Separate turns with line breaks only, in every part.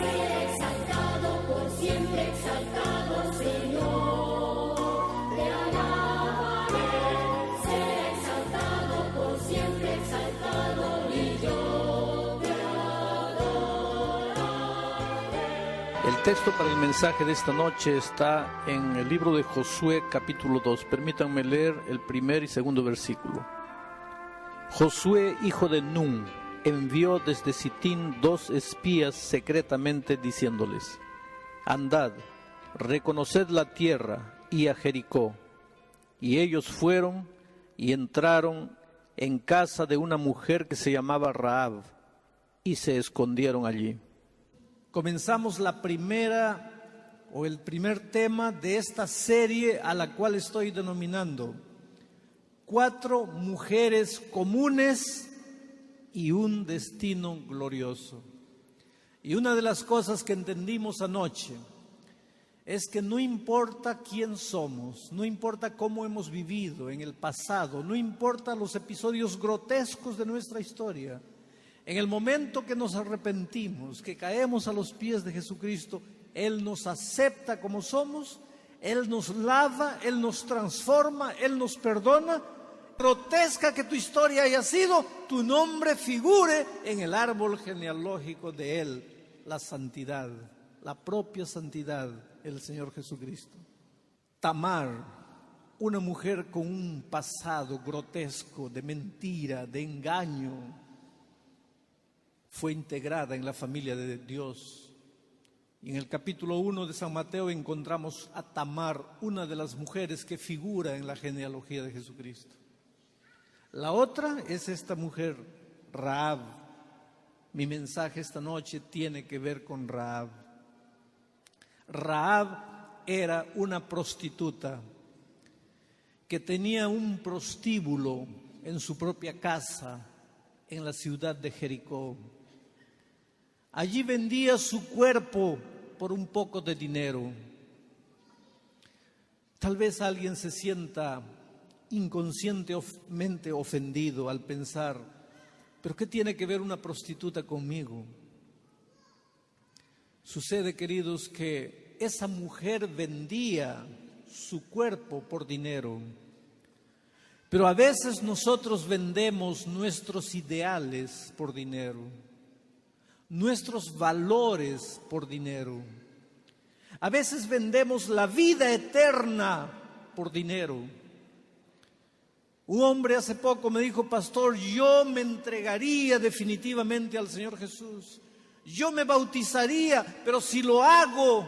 Sea exaltado, por siempre exaltado, Señor. Te alabaré. Sea exaltado, por siempre exaltado, y yo te adoraré.
El texto para el mensaje de esta noche está en el libro de Josué, capítulo 2. Permítanme leer el primer y segundo versículo. Josué, hijo de Nun, envió desde Sitín 2 espías secretamente diciéndoles: andad, reconoced la tierra y a Jericó. Y ellos fueron y entraron en casa de una mujer que se llamaba Rahab y se escondieron allí. Comenzamos la primera o el primer tema de esta serie a la cual estoy denominando 4 mujeres comunes y un destino glorioso. Y una de las cosas que entendimos anoche es que no importa quién somos, no importa cómo hemos vivido en el pasado, no importa los episodios grotescos de nuestra historia, en el momento que nos arrepentimos, que caemos a los pies de Jesucristo, Él nos acepta como somos, Él nos lava, Él nos transforma, Él nos perdona. Grotesca que tu historia haya sido, tu nombre figure en el árbol genealógico de Él, la santidad, la propia santidad, el Señor Jesucristo. Tamar, una mujer con un pasado grotesco de mentira, de engaño, fue integrada en la familia de Dios. Y en el capítulo 1 de San Mateo encontramos a Tamar, una de las mujeres que figura en la genealogía de Jesucristo. La otra es esta mujer, Rahab. Mi mensaje esta noche tiene que ver con Rahab. Rahab era una prostituta que tenía un prostíbulo en su propia casa en la ciudad de Jericó. Allí vendía su cuerpo por un poco de dinero. Tal vez alguien se sienta inconscientemente ofendido al pensar: ¿pero qué tiene que ver una prostituta conmigo? Sucede, queridos, que esa mujer vendía su cuerpo por dinero, pero a veces nosotros vendemos nuestros ideales por dinero, nuestros valores por dinero. A veces vendemos la vida eterna por dinero. Un hombre hace poco me dijo: pastor, yo me entregaría definitivamente al Señor Jesús. Yo me bautizaría, pero si lo hago,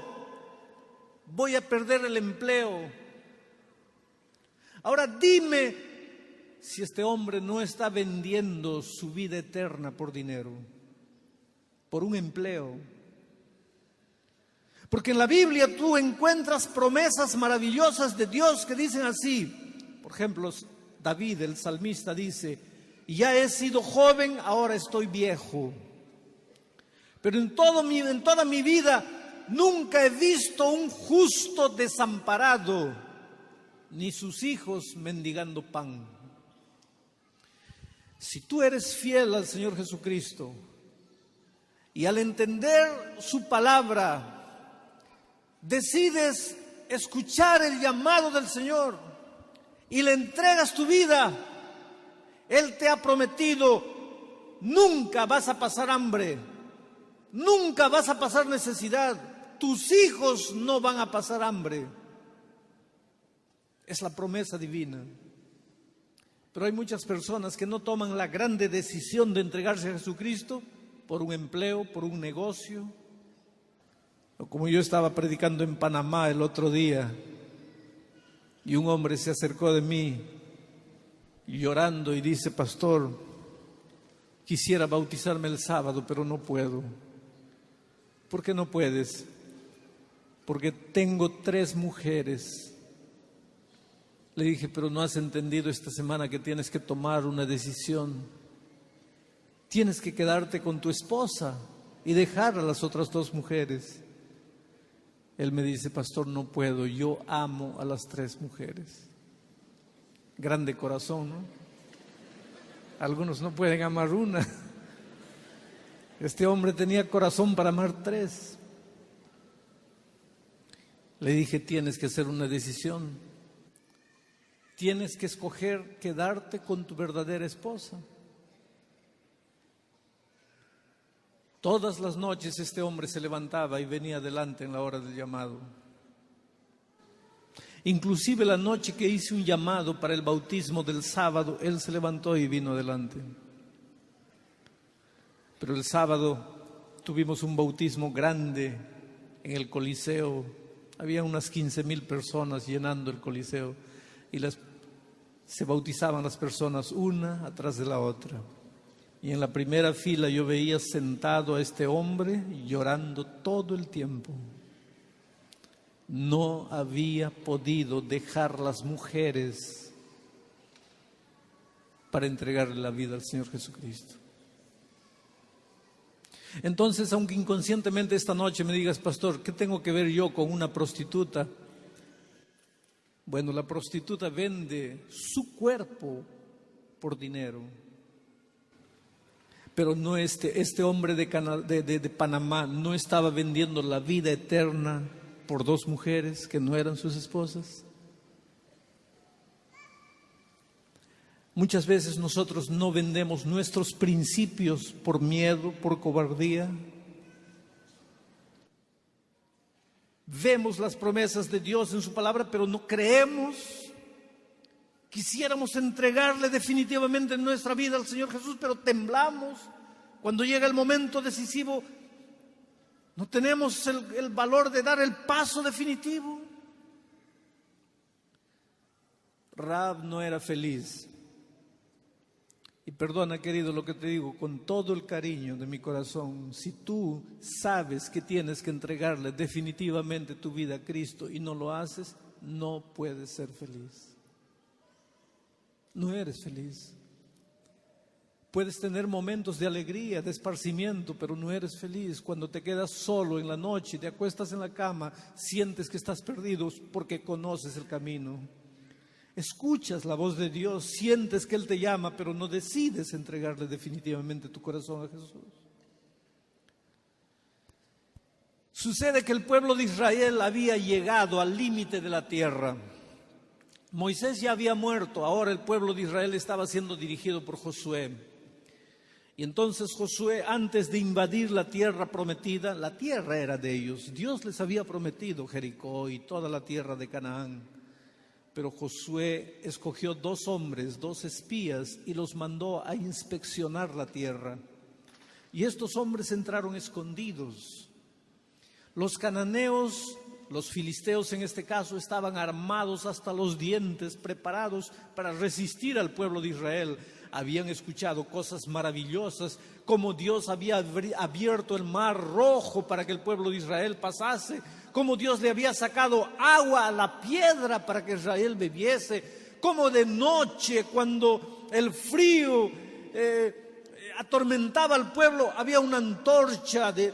voy a perder el empleo. Ahora dime si este hombre no está vendiendo su vida eterna por dinero, por un empleo. Porque en la Biblia tú encuentras promesas maravillosas de Dios que dicen así. Por ejemplo, David, el salmista, dice: ya he sido joven, ahora estoy viejo. Pero en toda mi vida nunca he visto un justo desamparado, ni sus hijos mendigando pan. Si tú eres fiel al Señor Jesucristo y al entender su palabra decides escuchar el llamado del Señor y le entregas tu vida, Él te ha prometido: nunca vas a pasar hambre, nunca vas a pasar necesidad, tus hijos no van a pasar hambre. Es la promesa divina. Pero hay muchas personas que no toman la grande decisión de entregarse a Jesucristo por un empleo, por un negocio. O como yo estaba predicando en Panamá el otro día, y un hombre se acercó de mí llorando y dice: pastor, quisiera bautizarme el sábado, pero no puedo. ¿Por qué no puedes? Porque tengo 3 mujeres. Le dije: pero no has entendido esta semana que tienes que tomar una decisión. Tienes que quedarte con tu esposa y dejar a las otras 2 mujeres. Él me dice: pastor, no puedo, yo amo a las 3 mujeres. Grande corazón, ¿no? Algunos no pueden amar una. Este hombre tenía corazón para amar 3. Le dije, tienes que hacer una decisión. Tienes que escoger quedarte con tu verdadera esposa. Todas las noches este hombre se levantaba y venía adelante en la hora del llamado. Inclusive la noche que hice un llamado para el bautismo del sábado, él se levantó y vino adelante. Pero el sábado tuvimos un bautismo grande en el Coliseo. Había unas 15,000 personas llenando el Coliseo y se bautizaban las personas una atrás de la otra. Y en la primera fila yo veía sentado a este hombre llorando todo el tiempo. No había podido dejar las mujeres para entregarle la vida al Señor Jesucristo. Entonces, aunque inconscientemente esta noche me digas, pastor, ¿qué tengo que ver yo con una prostituta? Bueno, la prostituta vende su cuerpo por dinero. Pero no este hombre de Panamá no estaba vendiendo la vida eterna por 2 mujeres que no eran sus esposas. Muchas veces nosotros no vendemos nuestros principios por miedo, por cobardía. Vemos las promesas de Dios en su palabra, pero no creemos. Quisiéramos entregarle definitivamente nuestra vida al Señor Jesús, pero temblamos. Cuando llega el momento decisivo, no tenemos el valor de dar el paso definitivo. Rahab no era feliz. Y perdona, querido, lo que te digo con todo el cariño de mi corazón. Si tú sabes que tienes que entregarle definitivamente tu vida a Cristo y no lo haces, no puedes ser feliz. No eres feliz. Puedes tener momentos de alegría, de esparcimiento, pero no eres feliz. Cuando te quedas solo en la noche y te acuestas en la cama, sientes que estás perdido porque conoces el camino. Escuchas la voz de Dios, sientes que Él te llama, pero no decides entregarle definitivamente tu corazón a Jesús. Sucede que el pueblo de Israel había llegado al límite de la tierra. Moisés ya había muerto, ahora el pueblo de Israel estaba siendo dirigido por Josué. Y entonces Josué, antes de invadir la tierra prometida, la tierra era de ellos. Dios les había prometido Jericó y toda la tierra de Canaán. Pero Josué escogió 2 hombres, 2 espías, y los mandó a inspeccionar la tierra. Y estos hombres entraron escondidos. Los cananeos, los filisteos en este caso, estaban armados hasta los dientes, preparados para resistir al pueblo de Israel. Habían escuchado cosas maravillosas, como Dios había abierto el mar rojo para que el pueblo de Israel pasase, como Dios le había sacado agua a la piedra para que Israel bebiese, como de noche cuando el frío atormentaba al pueblo, había una antorcha de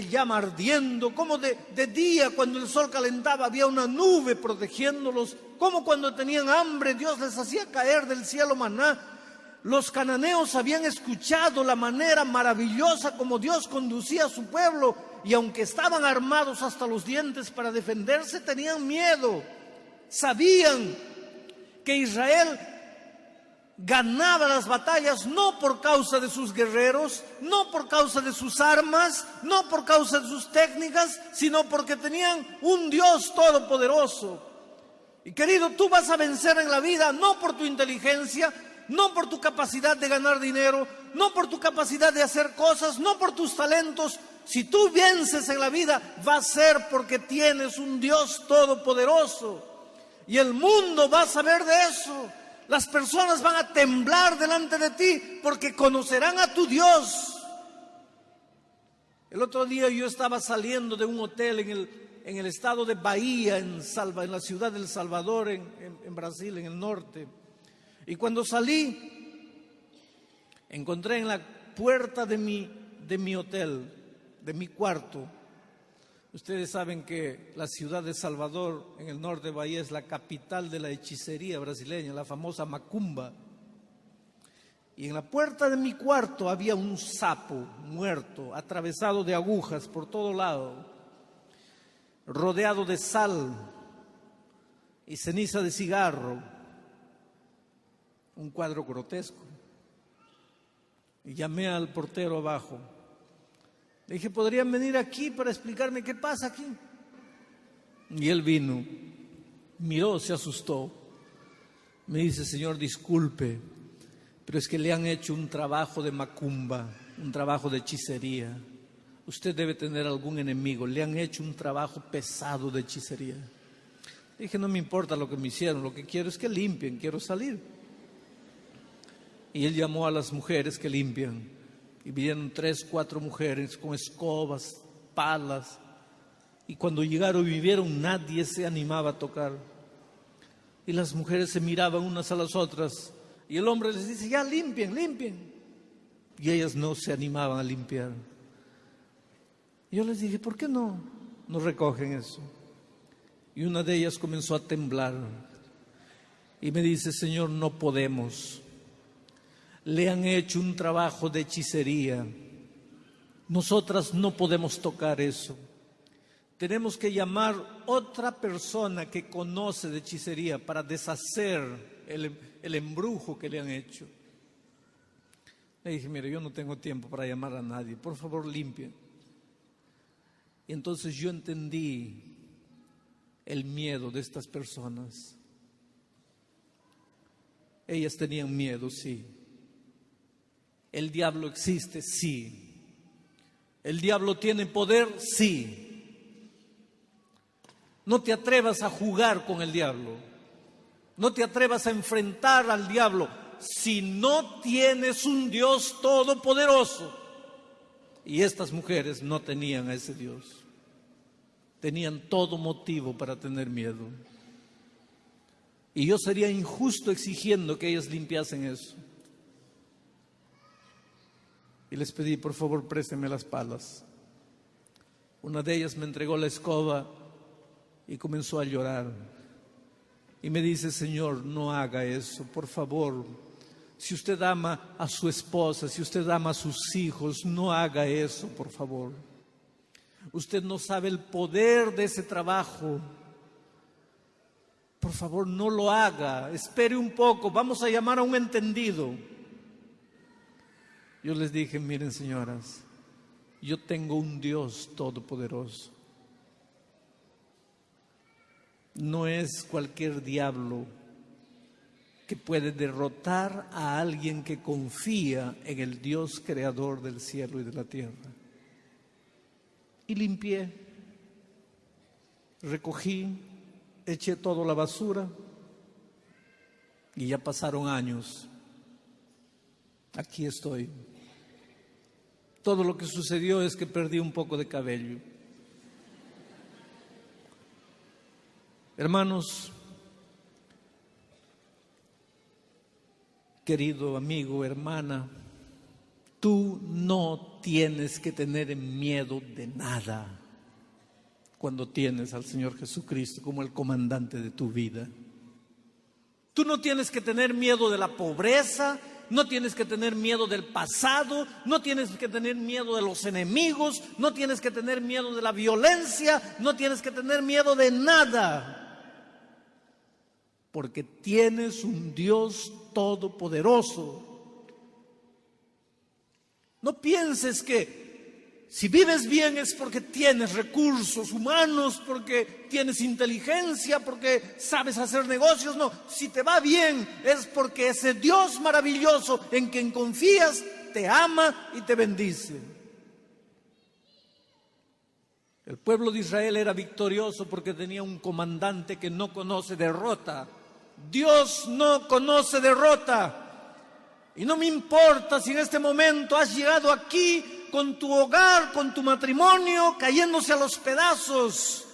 llama ardiendo, como de día cuando el sol calentaba había una nube protegiéndolos, como cuando tenían hambre Dios les hacía caer del cielo maná. Los cananeos habían escuchado la manera maravillosa como Dios conducía a su pueblo, y aunque estaban armados hasta los dientes para defenderse, tenían miedo. Sabían que Israel ganaba las batallas no por causa de sus guerreros, no por causa de sus armas, no por causa de sus técnicas, sino porque tenían un Dios todopoderoso. Y querido, tú vas a vencer en la vida no por tu inteligencia, no por tu capacidad de ganar dinero, no por tu capacidad de hacer cosas, no por tus talentos. Si tú vences en la vida, va a ser porque tienes un Dios todopoderoso. Y el mundo va a saber de eso. Las personas van a temblar delante de ti porque conocerán a tu Dios. El otro día yo estaba saliendo de un hotel en el estado de Bahía, en la ciudad de El Salvador, en Brasil, en el norte. Y cuando salí, encontré en la puerta de mi hotel, de mi cuarto. Ustedes saben que la ciudad de Salvador, en el norte de Bahía, es la capital de la hechicería brasileña, la famosa macumba. Y en la puerta de mi cuarto había un sapo muerto, atravesado de agujas por todo lado, rodeado de sal y ceniza de cigarro. Un cuadro grotesco. Y llamé al portero abajo. Le dije, ¿podrían venir aquí para explicarme qué pasa aquí? Y él vino, miró, se asustó. Me dice, señor, disculpe, pero es que le han hecho un trabajo de macumba, un trabajo de hechicería. Usted debe tener algún enemigo, le han hecho un trabajo pesado de hechicería. Le dije, no me importa lo que me hicieron, lo que quiero es que limpien, quiero salir. Y él llamó a las mujeres que limpian. Y vinieron 3, 4 mujeres con escobas, palas. Y cuando llegaron y vieron, nadie se animaba a tocar. Y las mujeres se miraban unas a las otras. Y el hombre les dice, ya limpien, limpien. Y ellas no se animaban a limpiar. Y yo les dije, ¿por qué no recogen eso? Y una de ellas comenzó a temblar. Y me dice, Señor, no podemos. Le han hecho un trabajo de hechicería. Nosotras no podemos tocar eso. Tenemos que llamar otra persona que conoce de hechicería para deshacer el embrujo que le han hecho. Le dije, mire, yo no tengo tiempo para llamar a nadie. Por favor, limpien. Y entonces yo entendí el miedo de estas personas. Ellas tenían miedo, sí. ¿El diablo existe? Sí. ¿El diablo tiene poder? Sí. No te atrevas a jugar con el diablo. No te atrevas a enfrentar al diablo si no tienes un Dios todopoderoso. Y estas mujeres no tenían a ese Dios. Tenían todo motivo para tener miedo. Y yo sería injusto exigiendo que ellas limpiasen eso. Y les pedí, por favor, préstenme las palas. Una de ellas me entregó la escoba y comenzó a llorar. Y me dice, Señor, no haga eso, por favor. Si usted ama a su esposa, si usted ama a sus hijos, no haga eso, por favor. Usted no sabe el poder de ese trabajo. Por favor, no lo haga. Espere un poco, vamos a llamar a un entendido. Yo les dije, miren señoras, yo tengo un Dios todopoderoso. No es cualquier diablo que puede derrotar a alguien que confía en el Dios creador del cielo y de la tierra. Y limpié, recogí, eché toda la basura y ya pasaron años. Aquí estoy. Todo lo que sucedió es que perdí un poco de cabello. Hermanos, querido amigo, hermana, tú no tienes que tener miedo de nada cuando tienes al Señor Jesucristo como el comandante de tu vida. Tú no tienes que tener miedo de la pobreza, no tienes que tener miedo del pasado, no tienes que tener miedo de los enemigos, no tienes que tener miedo de la violencia, no tienes que tener miedo de nada. Porque tienes un Dios todopoderoso. No pienses que si vives bien es porque tienes recursos humanos, porque tienes inteligencia, porque sabes hacer negocios. No, si te va bien es porque ese Dios maravilloso en quien confías te ama y te bendice. El pueblo de Israel era victorioso porque tenía un comandante que no conoce derrota. Dios no conoce derrota. Y no me importa si en este momento has llegado aquí con tu hogar, con tu matrimonio, cayéndose a los pedazos.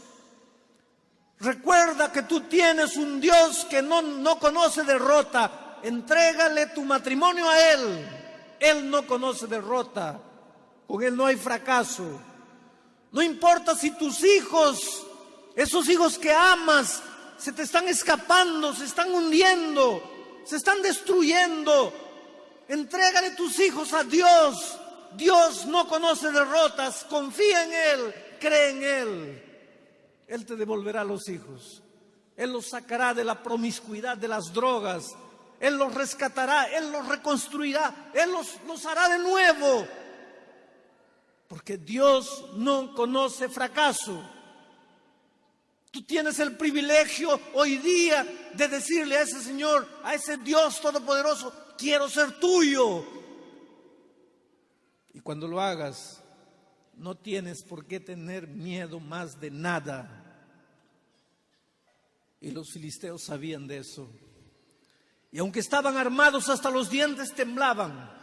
Recuerda que tú tienes un Dios que no conoce derrota. Entrégale tu matrimonio a Él. Él no conoce derrota. Con Él no hay fracaso. No importa si tus hijos, esos hijos que amas, se te están escapando, se están hundiendo, se están destruyendo.
Entrégale tus hijos a Dios. Dios no conoce derrotas. Confía en Él, cree en Él. Él te devolverá los hijos. Él los sacará de la promiscuidad, de las drogas. Él los rescatará, Él los reconstruirá, Él los hará de nuevo. Porque Dios no conoce fracaso. Tú tienes el privilegio hoy día de decirle a ese Señor, a ese Dios todopoderoso, quiero ser tuyo. Y cuando lo hagas, no tienes por qué tener miedo más de nada. Y los filisteos sabían de eso. Y aunque estaban armados hasta los dientes, temblaban.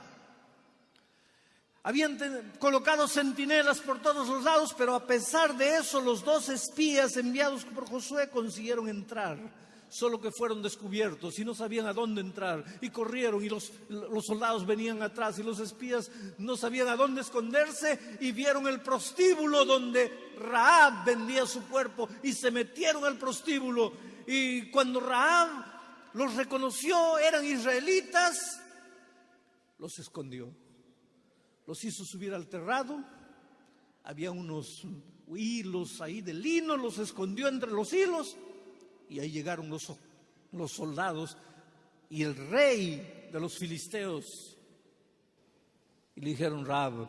Habían colocado centinelas por todos los lados, pero a pesar de eso, los 2 espías enviados por Josué consiguieron entrar. Solo que fueron descubiertos y no sabían a dónde entrar. Y corrieron y los soldados venían atrás y los espías no sabían a dónde esconderse. Y vieron el prostíbulo donde Rahab vendía su cuerpo y se metieron al prostíbulo. Y cuando Rahab los reconoció, eran israelitas, los escondió. Los hizo subir al terrado, había unos hilos ahí de lino, los escondió entre los hilos y ahí llegaron los soldados y el rey de los filisteos. Y le dijeron, Rahab,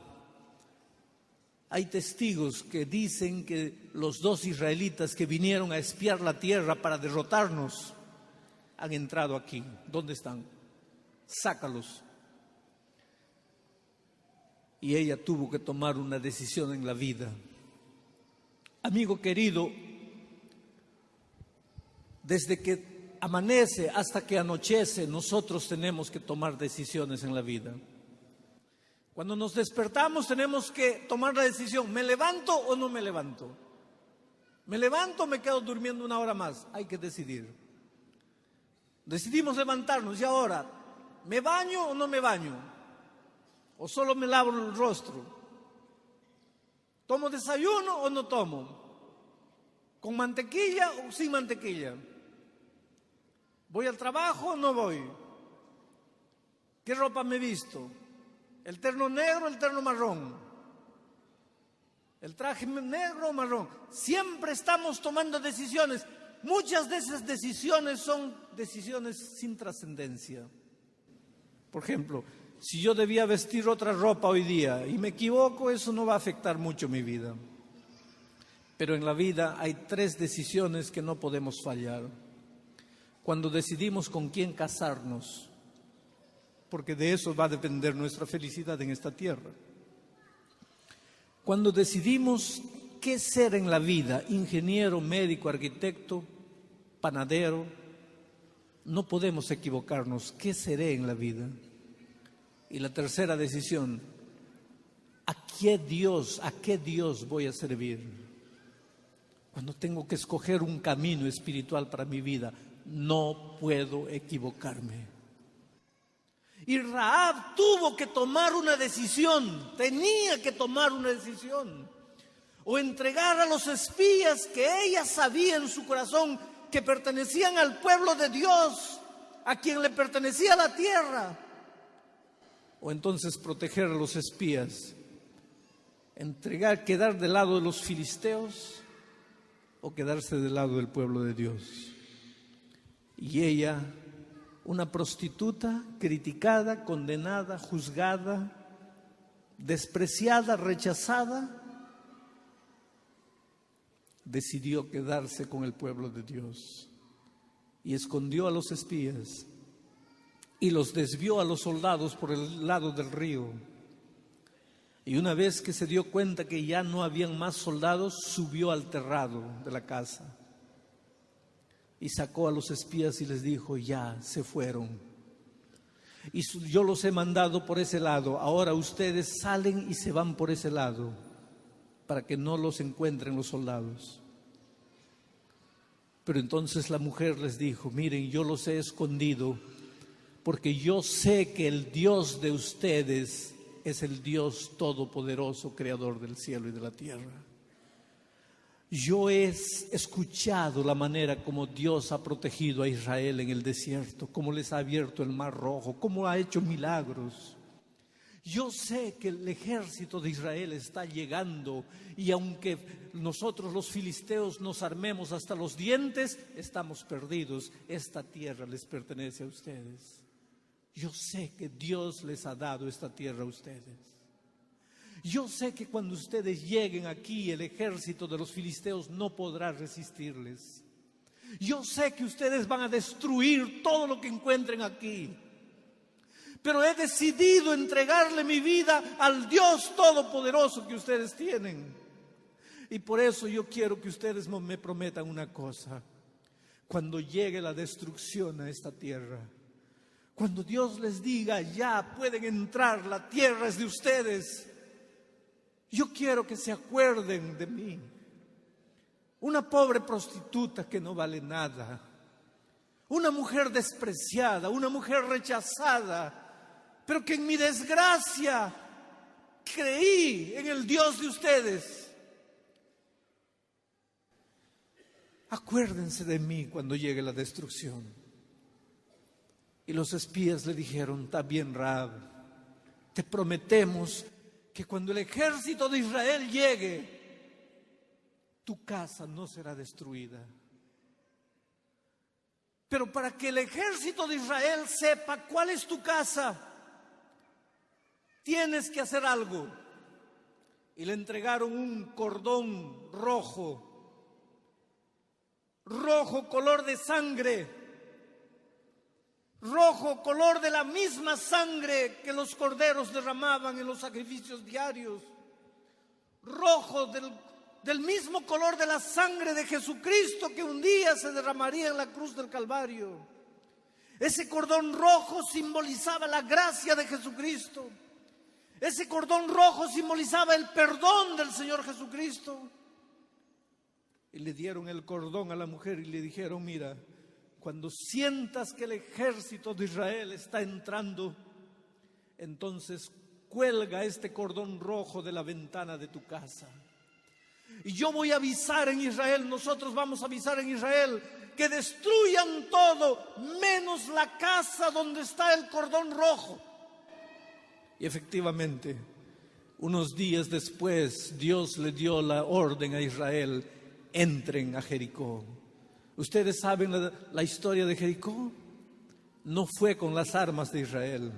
hay testigos que dicen que los 2 israelitas que vinieron a espiar la tierra para derrotarnos han entrado aquí. ¿Dónde están? Sácalos. Y ella tuvo que tomar una decisión en la vida. Amigo querido, desde que amanece hasta que anochece, nosotros tenemos que tomar decisiones en la vida. Cuando nos despertamos tenemos que tomar la decisión, ¿me levanto o no me levanto? ¿Me levanto o me quedo durmiendo 1 hora más? Hay que decidir. Decidimos levantarnos y ahora, ¿me baño o no me baño? ¿O solo me lavo el rostro? ¿Tomo desayuno o no tomo? ¿Con mantequilla o sin mantequilla? ¿Voy al trabajo o no voy? ¿Qué ropa me he visto? ¿El terno negro o el terno marrón? ¿El traje negro o marrón? Siempre estamos tomando decisiones. Muchas de esas decisiones son decisiones sin trascendencia. Por ejemplo, si yo debía vestir otra ropa hoy día y me equivoco, eso no va a afectar mucho mi vida. Pero en la vida hay 3 decisiones que no podemos fallar. Cuando decidimos con quién casarnos, porque de eso va a depender nuestra felicidad en esta tierra. Cuando decidimos qué ser en la vida, ingeniero, médico, arquitecto, panadero, no podemos equivocarnos. ¿Qué seré en la vida? Y la tercera decisión, ¿a qué Dios voy a servir? Cuando tengo que escoger un camino espiritual para mi vida, no puedo equivocarme. Y Rahab tuvo que tomar una decisión, tenía que tomar una decisión. O entregar a los espías que ella sabía en su corazón que pertenecían al pueblo de Dios, a quien le pertenecía la tierra. O entonces proteger a los espías, quedar del lado de los filisteos o quedarse del lado del pueblo de Dios. Y ella, una prostituta, criticada, condenada, juzgada, despreciada, rechazada, decidió quedarse con el pueblo de Dios y escondió a los espías y los desvió a los soldados por el lado del río. Y una vez que se dio cuenta que ya no habían más soldados, subió al terrado de la casa y sacó a los espías y les dijo, ya se fueron. Y yo los he mandado por ese lado, ahora ustedes salen y se van por ese lado para que no los encuentren los soldados. Pero entonces la mujer les dijo, miren, yo los he escondido porque yo sé que el Dios de ustedes es el Dios todopoderoso, creador del cielo y de la tierra. Yo he escuchado la manera como Dios ha protegido a Israel en el desierto, cómo les ha abierto el mar rojo, cómo ha hecho milagros. Yo sé que el ejército de Israel está llegando y aunque nosotros los filisteos nos armemos hasta los dientes, estamos perdidos. Esta tierra les pertenece a ustedes. Yo sé que Dios les ha dado esta tierra a ustedes. Yo sé que cuando ustedes lleguen aquí, el ejército de los filisteos no podrá resistirles. Yo sé que ustedes van a destruir todo lo que encuentren aquí. Pero he decidido entregarle mi vida al Dios Todopoderoso que ustedes tienen. Y por eso yo quiero que ustedes me prometan una cosa. Cuando llegue la destrucción a esta tierra, cuando Dios les diga, ya pueden entrar, la tierra es de ustedes, yo quiero que se acuerden de mí. Una pobre prostituta que no vale nada, una mujer despreciada, una mujer rechazada, pero que en mi desgracia creí en el Dios de ustedes. Acuérdense de mí cuando llegue la destrucción. Y los espías le dijeron, está bien, Rahab, te prometemos que cuando el ejército de Israel llegue, tu casa no será destruida. Pero para que el ejército de Israel sepa cuál es tu casa, tienes que hacer algo. Y le entregaron un cordón rojo color de sangre, rojo color de la misma sangre que los corderos derramaban en los sacrificios diarios, rojo del mismo color de la sangre de Jesucristo que un día se derramaría en la cruz del Calvario. Ese cordón rojo simbolizaba la gracia de Jesucristo. Ese cordón rojo simbolizaba el perdón del Señor Jesucristo. Y le dieron el cordón a la mujer y le dijeron, mira, cuando sientas que el ejército de Israel está entrando, entonces cuelga este cordón rojo de la ventana de tu casa. Y yo voy a avisar en Israel, nosotros vamos a avisar en Israel, que destruyan todo, menos la casa donde está el cordón rojo. Y efectivamente, unos días después, Dios le dio la orden a Israel, entren a Jericó. ¿Ustedes saben la historia de Jericó? No fue con las armas de Israel.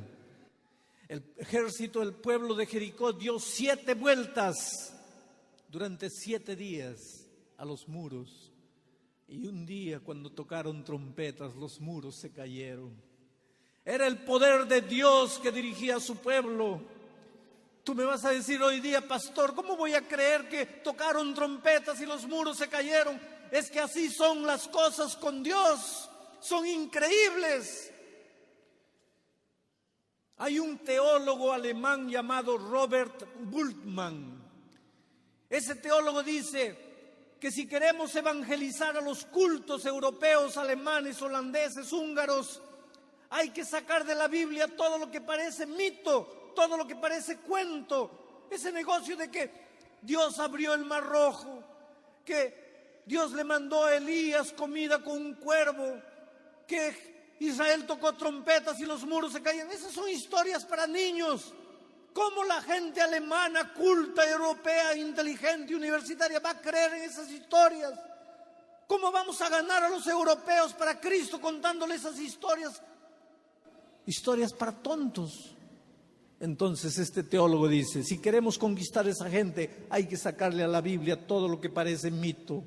El ejército del pueblo de Jericó dio 7 vueltas durante 7 días a los muros. Y un día, cuando tocaron trompetas, los muros se cayeron. Era el poder de Dios que dirigía a su pueblo. Tú me vas a decir hoy día, pastor, ¿cómo voy a creer que tocaron trompetas y los muros se cayeron? Es que así son las cosas con Dios, son increíbles. Hay un teólogo alemán llamado Robert Bultmann. Ese teólogo dice que si queremos evangelizar a los cultos europeos, alemanes, holandeses, húngaros, hay que sacar de la Biblia todo lo que parece mito, todo lo que parece cuento. Ese negocio de que Dios abrió el mar rojo, que Dios le mandó a Elías comida con un cuervo, que Israel tocó trompetas y los muros se caían. Esas son historias para niños. ¿Cómo la gente alemana, culta, europea, inteligente, universitaria va a creer en esas historias? ¿Cómo vamos a ganar a los europeos para Cristo contándoles esas historias? Historias para tontos. Entonces este teólogo dice, si queremos conquistar a esa gente, hay que sacarle a la Biblia todo lo que parece mito.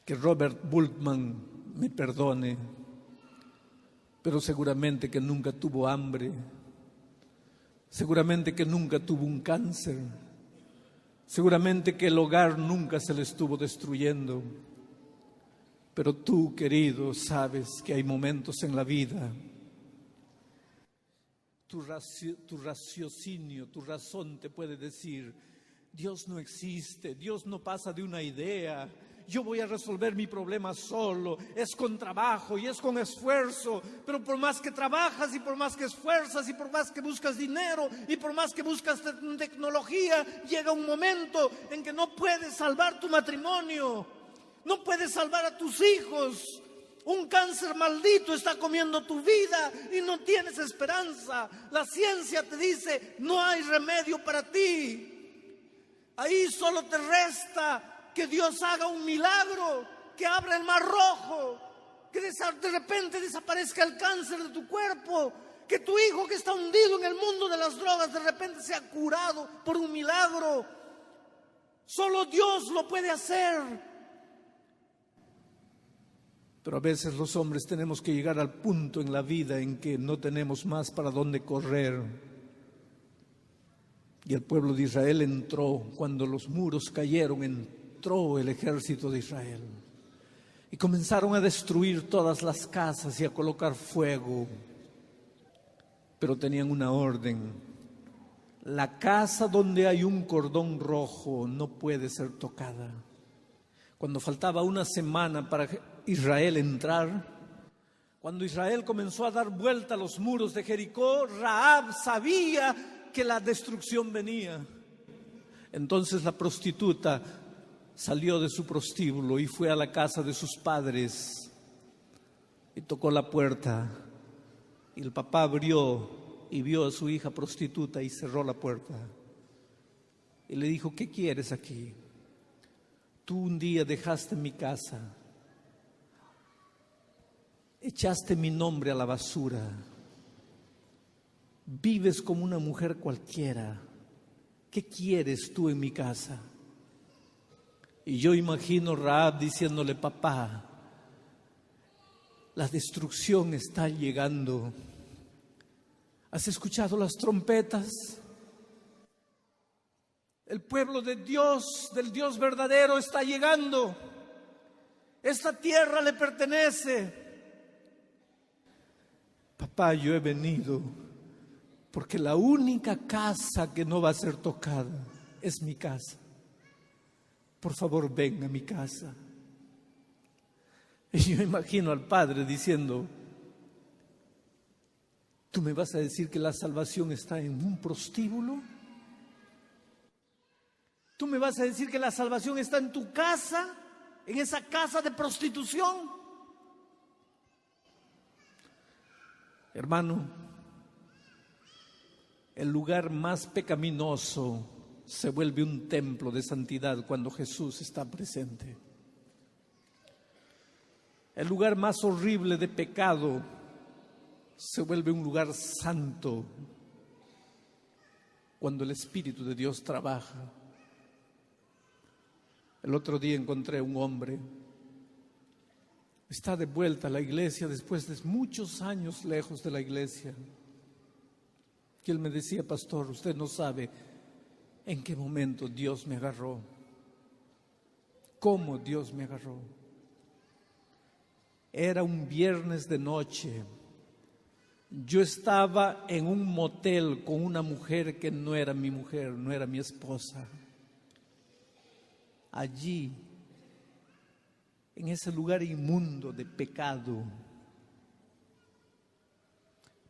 Que Robert Bultmann me perdone, pero seguramente que nunca tuvo hambre, seguramente que nunca tuvo un cáncer, seguramente que el hogar nunca se le estuvo destruyendo. Pero tú, querido, sabes que hay momentos en la vida, tu raciocinio, tu razón te puede decir, Dios no existe, Dios no pasa de una idea. yo voy a resolver mi problema solo, es con trabajo y es con esfuerzo, pero por más que trabajas y por más que esfuerzas y por más que buscas dinero y por más que buscas tecnología, llega un momento en que no puedes salvar tu matrimonio, no puedes salvar a tus hijos. Un cáncer maldito está comiendo tu vida y no tienes esperanza. La ciencia te dice, no hay remedio para ti. Ahí solo te resta que Dios haga un milagro, que abra el mar rojo, que de repente desaparezca el cáncer de tu cuerpo, que tu hijo que está hundido en el mundo de las drogas de repente sea curado por un milagro. Solo Dios lo puede hacer. Pero a veces los hombres tenemos que llegar al punto en la vida en que no tenemos más para dónde correr. Y el pueblo de Israel entró, cuando los muros cayeron, entró el ejército de Israel. Y comenzaron a destruir todas las casas y a colocar fuego. Pero tenían una orden: la casa donde hay un cordón rojo no puede ser tocada. Cuando faltaba una semana para Israel entrar, cuando Israel comenzó a dar vuelta a los muros de Jericó, Rahab sabía que la destrucción venía. Entonces la prostituta salió de su prostíbulo y fue a la casa de sus padres y tocó la puerta. Y el papá abrió y vio a su hija prostituta y cerró la puerta. Y le dijo: ¿qué quieres aquí? Tú un día dejaste mi casa, echaste mi nombre a la basura, vives como una mujer cualquiera. ¿Qué quieres tú en mi casa? Y yo imagino a Rahab diciéndole: papá, la destrucción está llegando. ¿Has escuchado las trompetas? El pueblo de Dios, del Dios verdadero, está llegando. Esta tierra le pertenece. Papá, yo he venido porque la única casa que no va a ser tocada es mi casa. Por favor, ven a mi casa. Y yo imagino al padre diciendo: ¿tú me vas a decir que la salvación está en un prostíbulo? ¿Tú me vas a decir que la salvación está en tu casa, en esa casa de prostitución? Hermano, el lugar más pecaminoso se vuelve un templo de santidad cuando Jesús está presente. El lugar más horrible de pecado se vuelve un lugar santo cuando el Espíritu de Dios trabaja. El otro día encontré un hombre, está de vuelta a la iglesia después de muchos años lejos de la iglesia. Y él me decía: pastor, usted no sabe en qué momento Dios me agarró, cómo Dios me agarró. Era un viernes de noche. Yo estaba en un motel con una mujer que no era mi mujer, no era mi esposa. Allí, en ese lugar inmundo de pecado,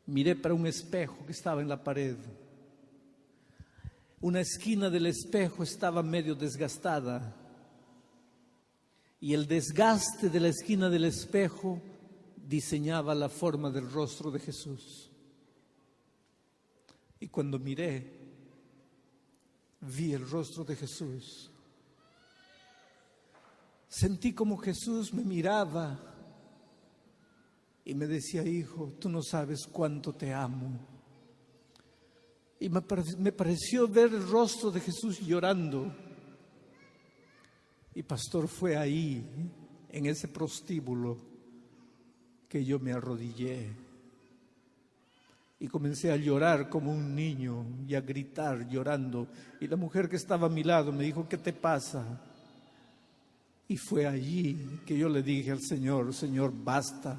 miré para un espejo que estaba en la pared. Una esquina del espejo estaba medio desgastada y el desgaste de la esquina del espejo diseñaba la forma del rostro de Jesús. Y cuando miré, vi el rostro de Jesús. Sentí como Jesús me miraba y me decía: hijo, tú no sabes cuánto te amo. Y me pareció ver el rostro de Jesús llorando. Y pastor, fue ahí, en ese prostíbulo, que yo me arrodillé y comencé a llorar como un niño y a gritar llorando. Y la mujer que estaba a mi lado me dijo: ¿qué te pasa? Y fue allí que yo le dije al Señor: Señor, basta.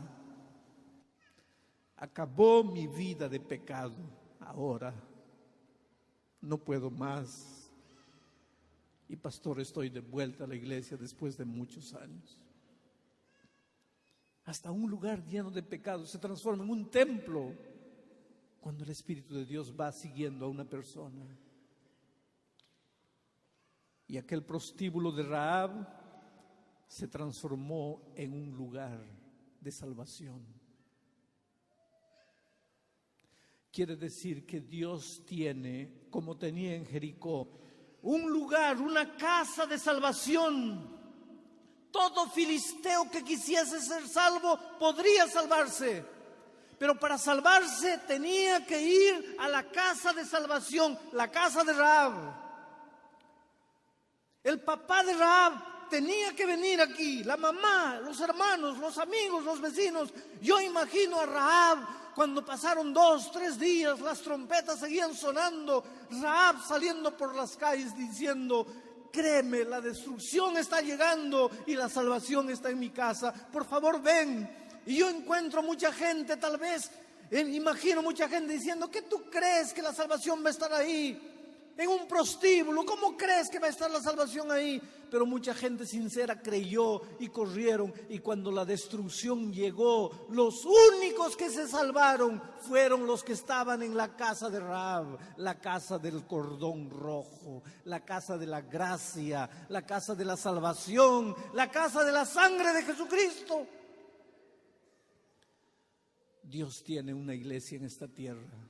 Acabó mi vida de pecado. Ahora no puedo más. Y pastor, estoy de vuelta a la iglesia después de muchos años. Hasta un lugar lleno de pecados se transforma en un templo cuando el Espíritu de Dios va siguiendo a una persona. Y aquel prostíbulo de Rahab se transformó en un lugar de salvación. Quiere decir que Dios tiene, como tenía en Jericó, un lugar, una casa de salvación. Todo filisteo que quisiese ser salvo podría salvarse, pero para salvarse tenía que ir a la casa de salvación, la casa de Rahab. El papá de Rahab tenía que venir aquí, la mamá, los hermanos, los amigos, los vecinos. Yo imagino a Rahab cuando pasaron 2, 3 días, las trompetas seguían sonando, Rahab saliendo por las calles diciendo: créeme, la destrucción está llegando y la salvación está en mi casa. Por favor, ven. Y yo encuentro mucha gente, tal vez, imagino mucha gente diciendo: ¿qué tú crees que la salvación va a estar ahí? En un prostíbulo, ¿cómo crees que va a estar la salvación ahí? Pero mucha gente sincera creyó y corrieron, y cuando la destrucción llegó, los únicos que se salvaron fueron los que estaban en la casa de Rahab, la casa del cordón rojo, la casa de la gracia, la casa de la salvación, la casa de la sangre de Jesucristo. Dios tiene una iglesia en esta tierra.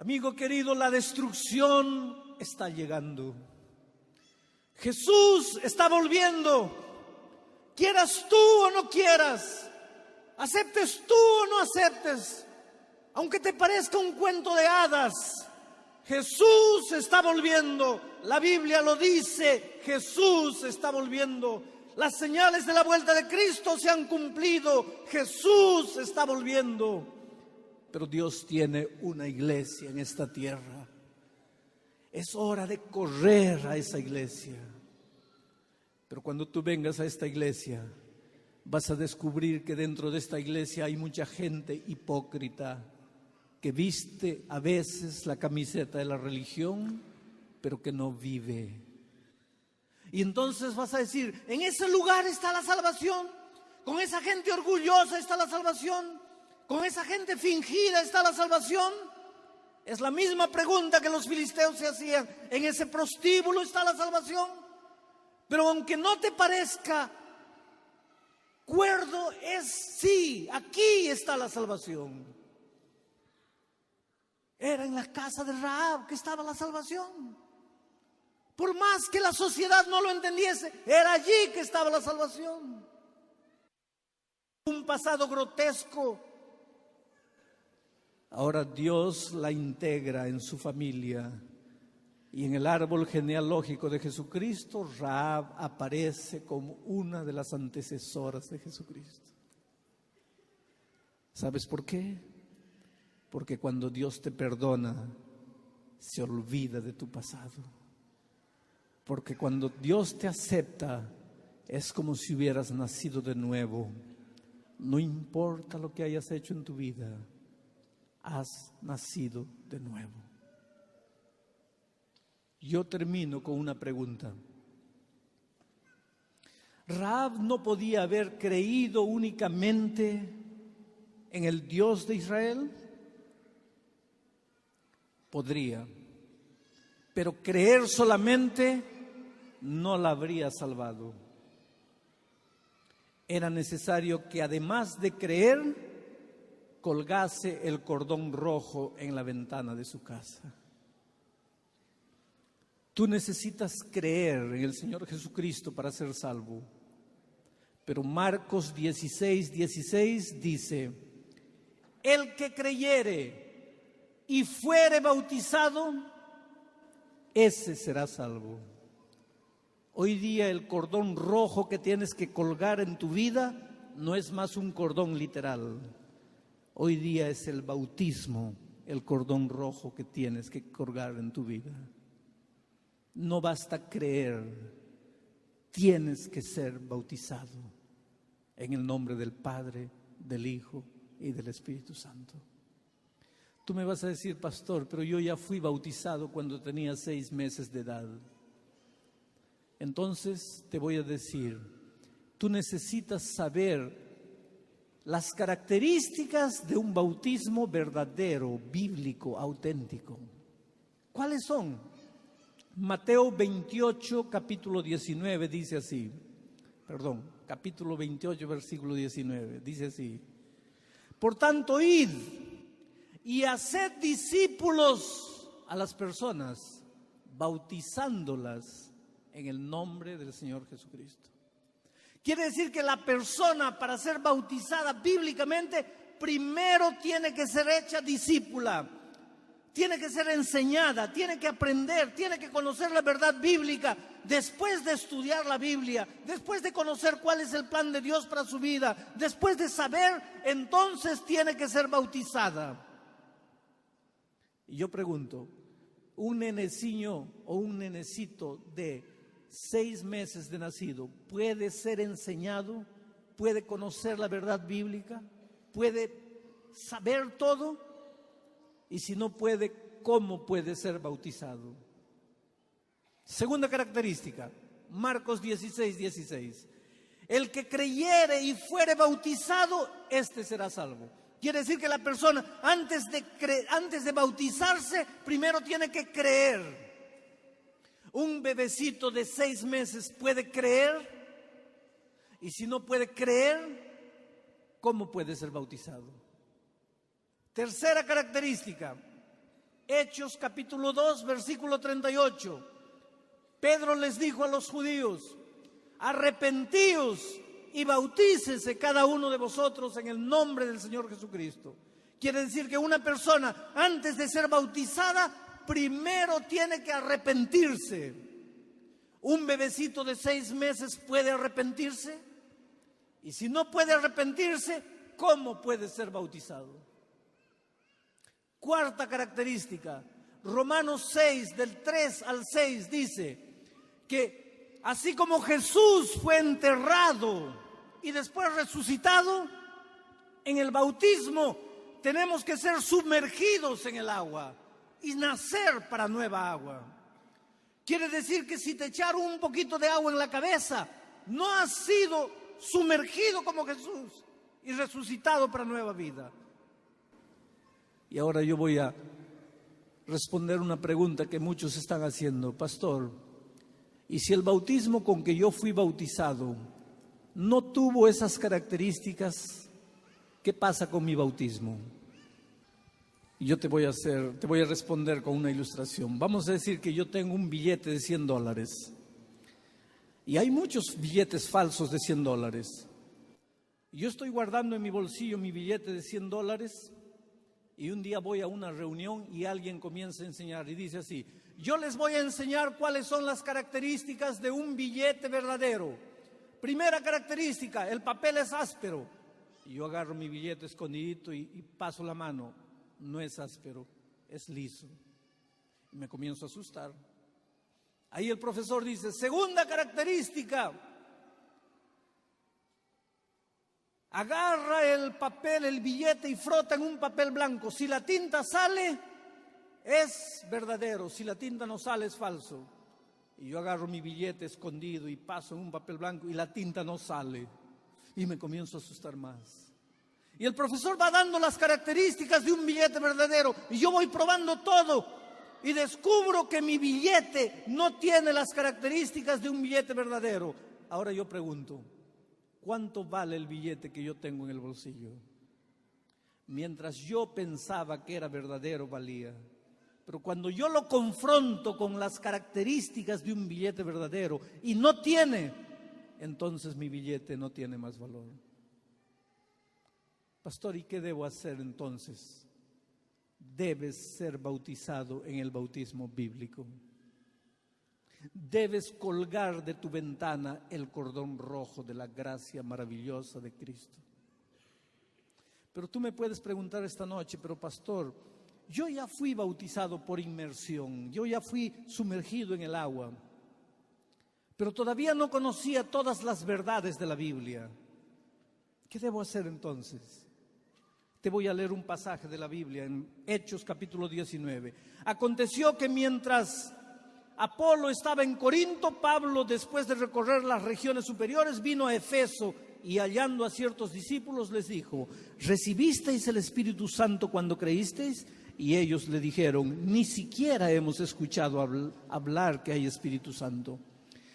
Amigo querido, la destrucción está llegando. Jesús está volviendo. Quieras tú o no quieras, aceptes tú o no aceptes, aunque te parezca un cuento de hadas, Jesús está volviendo. La Biblia lo dice, Jesús está volviendo. Las señales de la vuelta de Cristo se han cumplido. Jesús está volviendo. Pero Dios tiene una iglesia en esta tierra. Es hora de correr a esa iglesia. Pero cuando tú vengas a esta iglesia, vas a descubrir que dentro de esta iglesia hay mucha gente hipócrita que viste a veces la camiseta de la religión, pero que no vive. Y entonces vas a decir: en ese lugar está la salvación. Con esa gente orgullosa está la salvación. Con esa gente fingida está la salvación. Es la misma pregunta que los filisteos se hacían. ¿En ese prostíbulo está la salvación? Pero aunque no te parezca cuerdo, sí, aquí está la salvación. Era en la casa de Rahab que estaba la salvación. Por más que la sociedad no lo entendiese, era allí que estaba la salvación. Un pasado grotesco. Ahora Dios la integra en su familia, y en el árbol genealógico de Jesucristo, Rahab aparece como una de las antecesoras de Jesucristo. ¿Sabes por qué? Porque cuando Dios te perdona, se olvida de tu pasado. Porque cuando Dios te acepta, es como si hubieras nacido de nuevo. No importa lo que hayas hecho en tu vida, has nacido de nuevo. Yo termino con una pregunta. ¿Rahab no podía haber creído únicamente en el Dios de Israel? Podría, pero creer solamente no la habría salvado. Era necesario que, además de creer, colgase el cordón rojo en la ventana de su casa. Tú necesitas creer en el Señor Jesucristo para ser salvo. Pero Marcos 16:16 dice: el que creyere y fuere bautizado, ese será salvo. Hoy día el cordón rojo que tienes que colgar en tu vida no es más un cordón literal. Hoy día es el bautismo, el cordón rojo que tienes que colgar en tu vida. No basta creer, tienes que ser bautizado en el nombre del Padre, del Hijo y del Espíritu Santo. Tú me vas a decir: pastor, pero yo ya fui bautizado cuando tenía 6 meses de edad. Entonces te voy a decir, tú necesitas saber las características de un bautismo verdadero, bíblico, auténtico. ¿Cuáles son? Mateo 28, capítulo 19, dice así. Capítulo 28, versículo 19, dice así. Por tanto, id y haced discípulos a las personas, bautizándolas en el nombre del Señor Jesucristo. Quiere decir que la persona, para ser bautizada bíblicamente, primero tiene que ser hecha discípula, tiene que ser enseñada, tiene que aprender, tiene que conocer la verdad bíblica. Después de estudiar la Biblia, después de conocer cuál es el plan de Dios para su vida, después de saber, entonces tiene que ser bautizada. Y yo pregunto, ¿un neneciño o un nenecito de 6 meses de nacido puede ser enseñado? ¿Puede conocer la verdad bíblica? ¿Puede saber todo? Y si no puede, ¿cómo puede ser bautizado? Segunda característica, Marcos 16, 16. El que creyere y fuere bautizado, este será salvo. Quiere decir que la persona antes de bautizarse, primero tiene que creer. Un bebecito de 6 meses puede creer, y si no puede creer, ¿cómo puede ser bautizado? Tercera característica, Hechos capítulo 2, versículo 38. Pedro les dijo a los judíos, arrepentíos y bautícese cada uno de vosotros en el nombre del Señor Jesucristo. Quiere decir que una persona, antes de ser bautizada, primero tiene que arrepentirse. ¿Un bebecito de 6 meses puede arrepentirse? Y si no puede arrepentirse, ¿cómo puede ser bautizado? Cuarta característica, Romanos 6, del 3 al 6, dice que así como Jesús fue enterrado y después resucitado, en el bautismo tenemos que ser sumergidos en el agua y nacer para nueva agua. Quiere decir que si te echaron un poquito de agua en la cabeza, no has sido sumergido como Jesús y resucitado para nueva vida. Y ahora yo voy a responder una pregunta que muchos están haciendo. Pastor, ¿y si el bautismo con que yo fui bautizado no tuvo esas características, qué pasa con mi bautismo? Y yo te voy a responder con una ilustración. Vamos a decir que yo tengo un billete de $100. Y hay muchos billetes falsos de $100. Yo estoy guardando en mi bolsillo mi billete de $100 y un día voy a una reunión y alguien comienza a enseñar y dice así: yo les voy a enseñar cuáles son las características de un billete verdadero. Primera característica, el papel es áspero. Y yo agarro mi billete escondidito y paso la mano. No es áspero, es liso. Y me comienzo a asustar. Ahí el profesor dice, segunda característica, agarra el papel, el billete y frota en un papel blanco. Si la tinta sale, es verdadero. Si la tinta no sale, es falso. Y yo agarro mi billete escondido y paso en un papel blanco y la tinta no sale. Y me comienzo a asustar más. Y el profesor va dando las características de un billete verdadero. Y yo voy probando todo. Y descubro que mi billete no tiene las características de un billete verdadero. Ahora yo pregunto, ¿cuánto vale el billete que yo tengo en el bolsillo? Mientras yo pensaba que era verdadero, valía. Pero cuando yo lo confronto con las características de un billete verdadero y no tiene, entonces mi billete no tiene más valor. Pastor, ¿y qué debo hacer entonces? Debes ser bautizado en el bautismo bíblico. Debes colgar de tu ventana el cordón rojo de la gracia maravillosa de Cristo. Pero tú me puedes preguntar esta noche, pero pastor, yo ya fui bautizado por inmersión, yo ya fui sumergido en el agua, pero todavía no conocía todas las verdades de la Biblia. ¿Qué debo hacer entonces? Te voy a leer un pasaje de la Biblia en Hechos capítulo 19. Aconteció que mientras Apolo estaba en Corinto, Pablo, después de recorrer las regiones superiores, vino a Efeso y hallando a ciertos discípulos les dijo: ¿recibisteis el Espíritu Santo cuando creísteis? Y ellos le dijeron: ni siquiera hemos escuchado hablar que hay Espíritu Santo.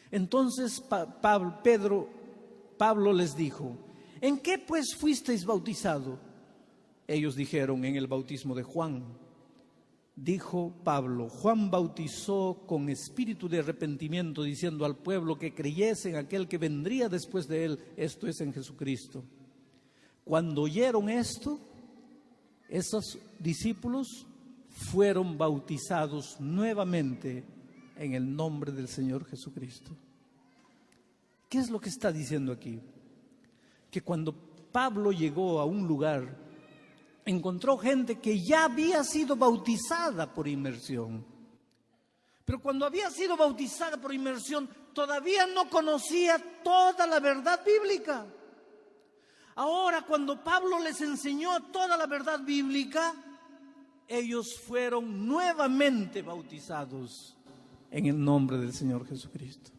Entonces Pablo les dijo: ¿en qué pues fuisteis bautizado? Ellos dijeron: en el bautismo de Juan. Dijo Pablo: Juan bautizó con espíritu de arrepentimiento, diciendo al pueblo que creyese en aquel que vendría después de él, esto es, en Jesucristo. Cuando oyeron esto, esos discípulos fueron bautizados nuevamente en el nombre del Señor Jesucristo. ¿Qué es lo que está diciendo aquí? Que cuando Pablo llegó a un lugar, encontró gente que ya había sido bautizada por inmersión. Pero cuando había sido bautizada por inmersión, todavía no conocía toda la verdad bíblica. Ahora, cuando Pablo les enseñó toda la verdad bíblica, ellos fueron nuevamente bautizados en el nombre del Señor Jesucristo.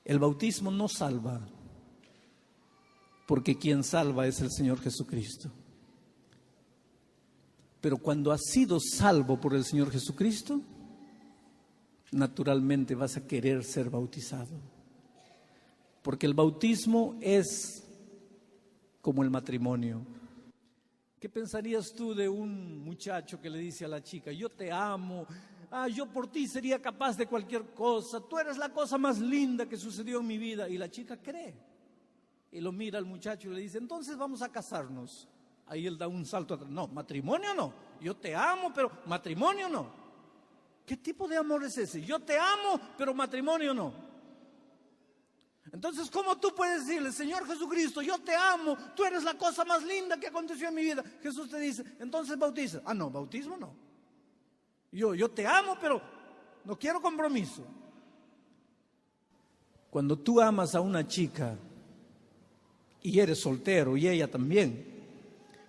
El bautismo no salva, porque quien salva es el Señor Jesucristo. Pero cuando has sido salvo por el Señor Jesucristo, naturalmente vas a querer ser bautizado. Porque el bautismo es como el matrimonio. ¿Qué pensarías tú de un muchacho que le dice a la chica: yo te amo, yo por ti sería capaz de cualquier cosa, tú eres la cosa más linda que sucedió en mi vida? Y la chica cree. Y lo mira al muchacho y le dice: entonces vamos a casarnos. Ahí él da un salto atrás: no, matrimonio no, yo te amo, pero matrimonio no. ¿Qué tipo de amor es ese? Yo te amo, pero matrimonio no. Entonces, ¿cómo tú puedes decirle: Señor Jesucristo, yo te amo, tú eres la cosa más linda que aconteció en mi vida? Jesús te dice: entonces bautiza. No, bautismo no. Yo te amo, pero no quiero compromiso. Cuando tú amas a una chica y eres soltero y ella también,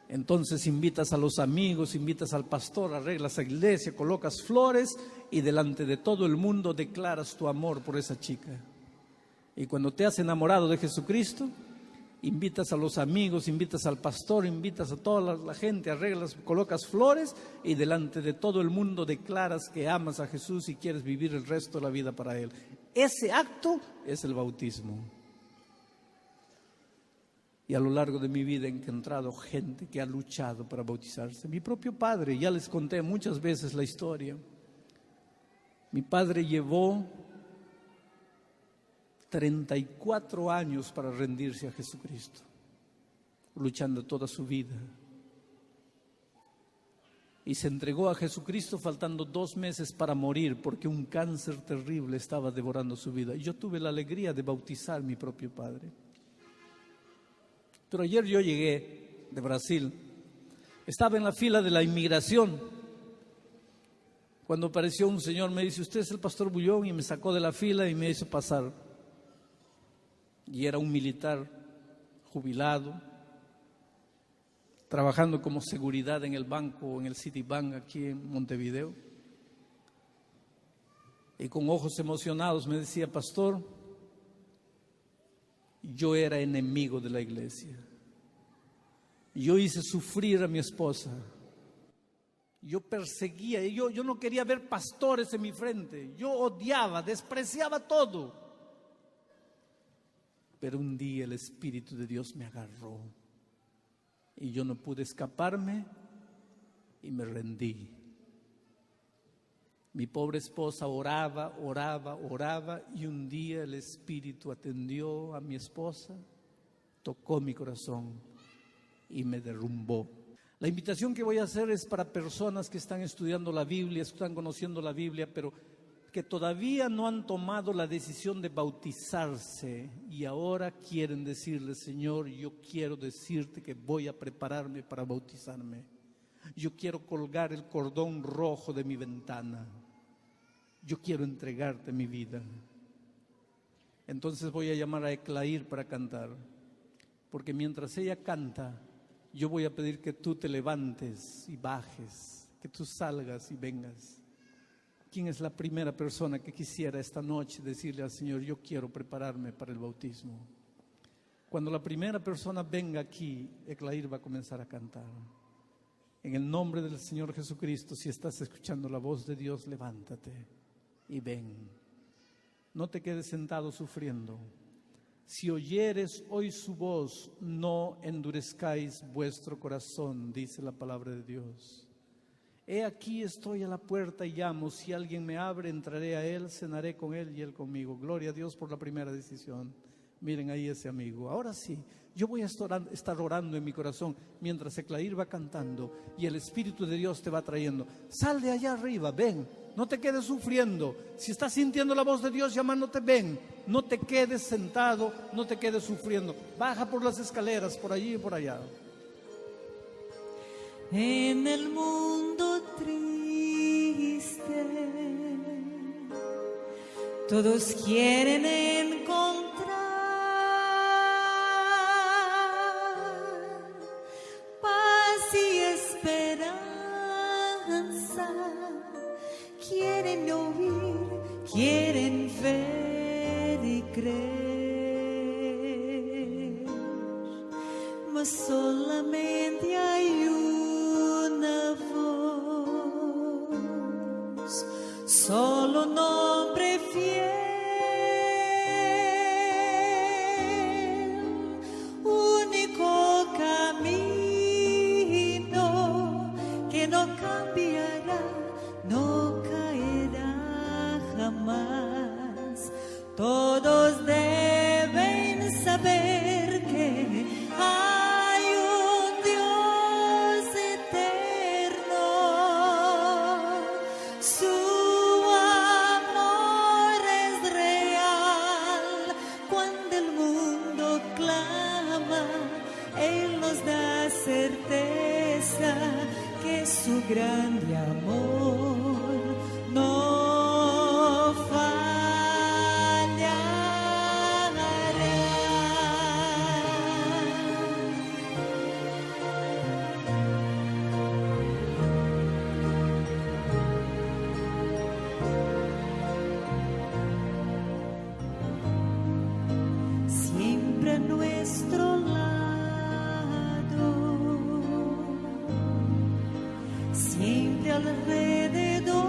entonces invitas a los amigos, invitas al pastor, arreglas la iglesia, colocas flores y delante de todo el mundo declaras tu amor por esa chica. Y cuando te has enamorado de Jesucristo, invitas a los amigos, invitas al pastor, invitas a toda la gente, arreglas, colocas flores y delante de todo el mundo declaras que amas a Jesús y quieres vivir el resto de la vida para Él. Ese acto es el bautismo. Y a lo largo de mi vida he encontrado gente que ha luchado para bautizarse. Mi propio padre, ya les conté muchas veces la historia. Mi padre llevó 34 años para rendirse a Jesucristo, luchando toda su vida. Y se entregó a Jesucristo faltando 2 meses para morir, porque un cáncer terrible estaba devorando su vida. Y yo tuve la alegría de bautizar a mi propio padre. Pero ayer yo llegué de Brasil, estaba en la fila de la inmigración, cuando apareció un señor, me dice: usted es el pastor Bullón, y me sacó de la fila y me hizo pasar. Y era un militar jubilado, trabajando como seguridad en el banco, en el Citibank aquí en Montevideo. Y con ojos emocionados me decía: pastor, yo era enemigo de la iglesia. Yo hice sufrir a mi esposa. Yo perseguía, yo no quería ver pastores en mi frente. Yo odiaba, despreciaba todo. Pero un día el Espíritu de Dios me agarró y yo no pude escaparme y me rendí. Mi pobre esposa oraba y un día el Espíritu atendió a mi esposa, tocó mi corazón y me derrumbó. La invitación que voy a hacer es para personas que están estudiando la Biblia, están conociendo la Biblia, pero que todavía no han tomado la decisión de bautizarse y ahora quieren decirle: Señor, yo quiero decirte que voy a prepararme para bautizarme. Yo quiero colgar el cordón rojo de mi ventana. Yo quiero entregarte mi vida. Entonces voy a llamar a Eclair para cantar, porque mientras ella canta, yo voy a pedir que tú te levantes y bajes, que tú salgas y vengas. ¿Quién es la primera persona que quisiera esta noche decirle al Señor, yo quiero prepararme para el bautismo? Cuando la primera persona venga aquí, Eclair va a comenzar a cantar. En el nombre del Señor Jesucristo, si estás escuchando la voz de Dios, levántate y ven. No te quedes sentado sufriendo. Si oyeres hoy su voz, no endurezcáis vuestro corazón, dice la palabra de Dios. He aquí estoy a la puerta y llamo. Si alguien me abre, entraré a él, cenaré con él y él conmigo. Gloria a Dios por la primera decisión. Miren ahí ese amigo. Ahora sí, yo voy a estar orando en mi corazón mientras Eclair va cantando y el Espíritu de Dios te va trayendo. Sal de allá arriba, ven, no te quedes sufriendo. Si estás sintiendo la voz de Dios llamándote, ven. No te quedes sentado, no te quedes sufriendo. Baja por las escaleras, por allí y por allá.
En el mundo triste, todos quieren encontrar paz y esperanza, quieren oír, quieren ver y creer, mas solamente hay una voz, solo un hombre fiel, único camino que no cambiará, no caerá jamás. Todos deben saber que hay un Dios eterno, su amor es real. Cuando el mundo clama, Él nos da certeza que su grande amor no fallará. Siempre a nuestro lado, siempre alrededor,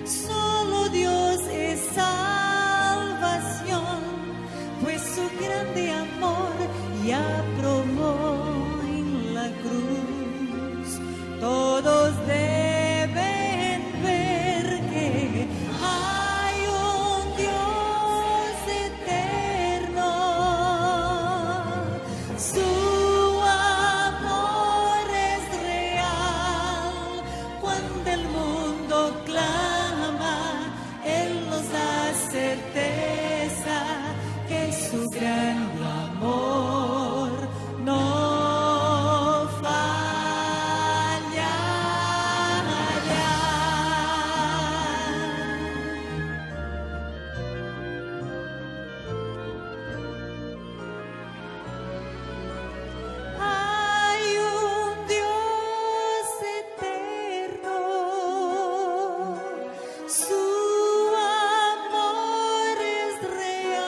solo Dios es salvación, pues su grande amor ya probó en la cruz. Todos deben ver que hay un Dios eterno, su amor es real. Cuando el mundo clama, Él nos da certeza que su grande amor no hay un Dios eterno, su amor es real.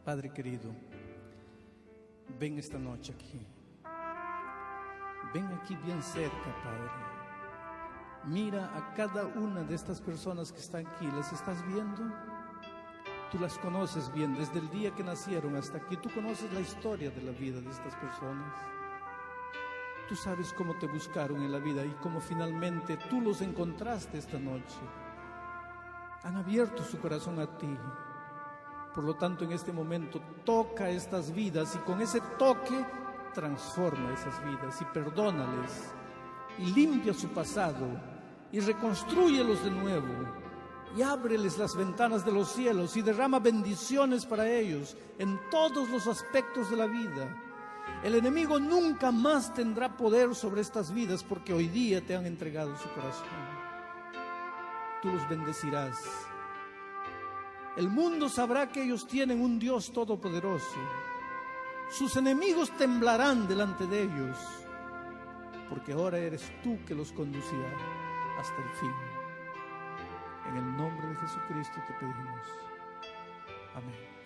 Padre querido, ven esta noche aquí. Ven aquí bien cerca, Padre. Mira a cada una de estas personas que están aquí. ¿Las estás viendo? Tú las conoces bien desde el día que nacieron hasta aquí. Tú conoces la historia de la vida de estas personas. Tú sabes cómo te buscaron en la vida y cómo finalmente tú los encontraste esta noche. Han abierto su corazón a ti. Por lo tanto, en este momento toca estas vidas y con ese toque transforma esas vidas y perdónales y limpia su pasado y reconstrúyelos de nuevo y ábreles las ventanas de los cielos y derrama bendiciones para ellos en todos los aspectos de la vida. El enemigo nunca más tendrá poder sobre estas vidas porque hoy día te han entregado su corazón. Tú los bendecirás. El mundo sabrá que ellos tienen un Dios todopoderoso. Sus enemigos temblarán delante de ellos, porque ahora eres tú que los conducirá hasta el fin. En el nombre de Jesucristo te pedimos. Amén.